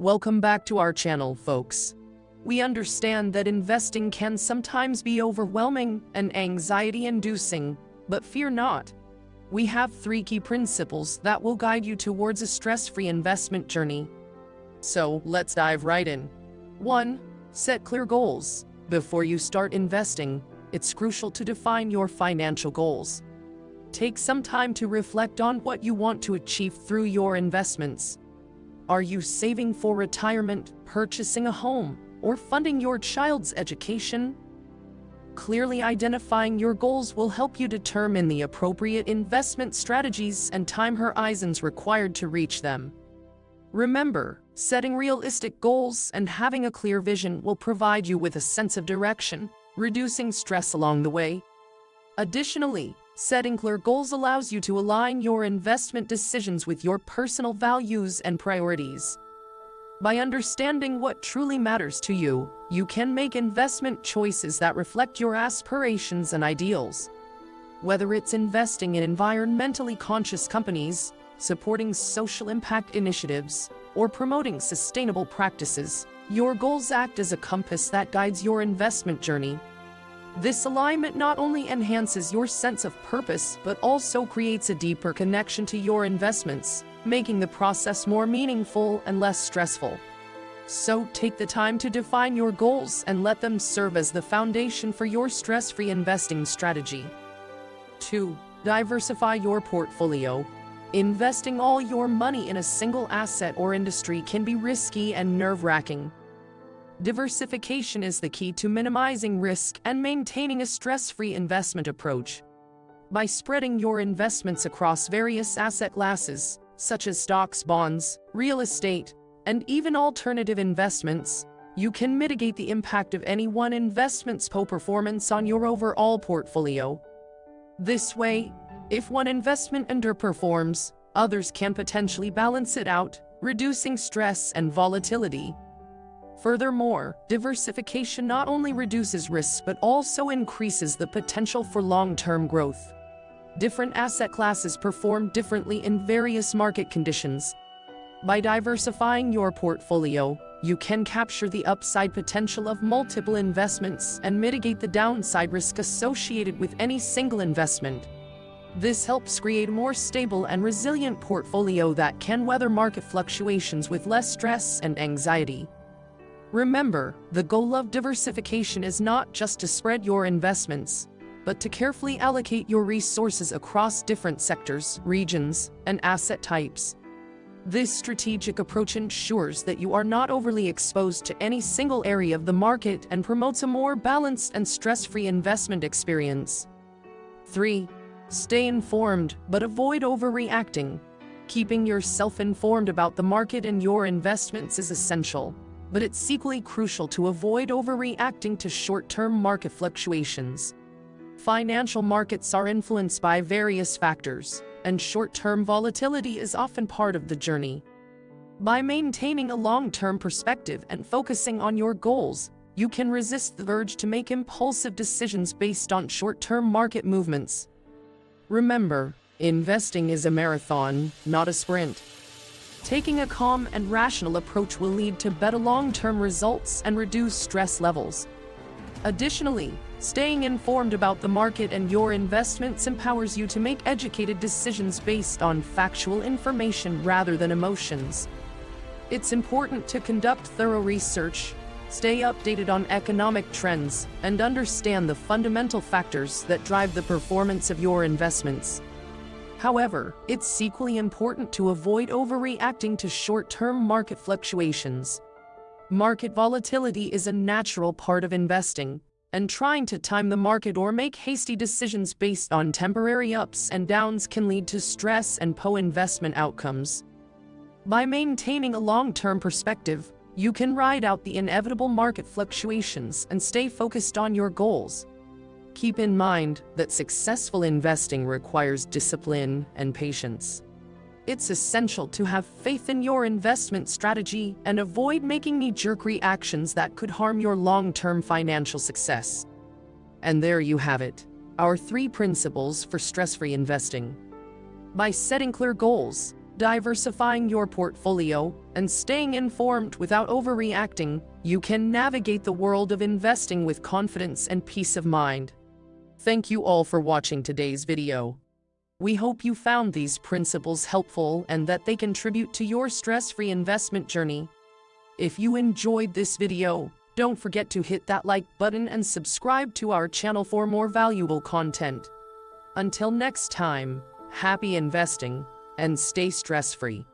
Welcome back to our channel, folks. We understand that investing can sometimes be overwhelming and anxiety-inducing, but fear not. We have 3 key principles that will guide you towards a stress-free investment journey. So, let's dive right in. 1. Set clear goals. Before you start investing, it's crucial to define your financial goals. Take some time to reflect on what you want to achieve through your investments. Are you saving for retirement, purchasing a home, or funding your child's education? Clearly identifying your goals will help you determine the appropriate investment strategies and time horizons required to reach them. Remember, setting realistic goals and having a clear vision will provide you with a sense of direction, reducing stress along the way. Additionally, setting clear goals allows you to align your investment decisions with your personal values and priorities. By understanding what truly matters to you, you can make investment choices that reflect your aspirations and ideals. Whether it's investing in environmentally conscious companies, supporting social impact initiatives, or promoting sustainable practices, your goals act as a compass that guides your investment journey. This alignment not only enhances your sense of purpose but also creates a deeper connection to your investments, making the process more meaningful and less stressful. So take the time to define your goals and let them serve as the foundation for your stress-free investing strategy. 2. Diversify your portfolio. Investing all your money in a single asset or industry can be risky and nerve-wracking. Diversification is the key to minimizing risk and maintaining a stress-free investment approach. By spreading your investments across various asset classes, such as stocks, bonds, real estate, and even alternative investments, you can mitigate the impact of any one investment's poor performance on your overall portfolio. This way, if one investment underperforms, others can potentially balance it out, reducing stress and volatility. Furthermore, diversification not only reduces risks but also increases the potential for long-term growth. Different asset classes perform differently in various market conditions. By diversifying your portfolio, you can capture the upside potential of multiple investments and mitigate the downside risk associated with any single investment. This helps create a more stable and resilient portfolio that can weather market fluctuations with less stress and anxiety. Remember, the goal of diversification is not just to spread your investments, but to carefully allocate your resources across different sectors, regions, and asset types. This strategic approach ensures that you are not overly exposed to any single area of the market and promotes a more balanced and stress-free investment experience. 3. Stay informed, but avoid overreacting. Keeping yourself informed about the market and your investments is essential, but it's equally crucial to avoid overreacting to short-term market fluctuations. Financial markets are influenced by various factors, and short-term volatility is often part of the journey. By maintaining a long-term perspective and focusing on your goals, you can resist the urge to make impulsive decisions based on short-term market movements. Remember, investing is a marathon, not a sprint. Taking a calm and rational approach will lead to better long-term results and reduce stress levels. Additionally, staying informed about the market and your investments empowers you to make educated decisions based on factual information rather than emotions. It's important to conduct thorough research, stay updated on economic trends, and understand the fundamental factors that drive the performance of your investments. However, it's equally important to avoid overreacting to short-term market fluctuations. Market volatility is a natural part of investing, and trying to time the market or make hasty decisions based on temporary ups and downs can lead to stress and poor investment outcomes. By maintaining a long-term perspective, you can ride out the inevitable market fluctuations and stay focused on your goals. Keep in mind that successful investing requires discipline and patience. It's essential to have faith in your investment strategy and avoid making knee-jerk reactions that could harm your long-term financial success. And there you have it, our 3 principles for stress-free investing. By setting clear goals, diversifying your portfolio, and staying informed without overreacting, you can navigate the world of investing with confidence and peace of mind. Thank you all for watching today's video. We hope you found these principles helpful and that they contribute to your stress-free investment journey. If you enjoyed this video, don't forget to hit that like button and subscribe to our channel for more valuable content. Until next time, happy investing and stay stress-free.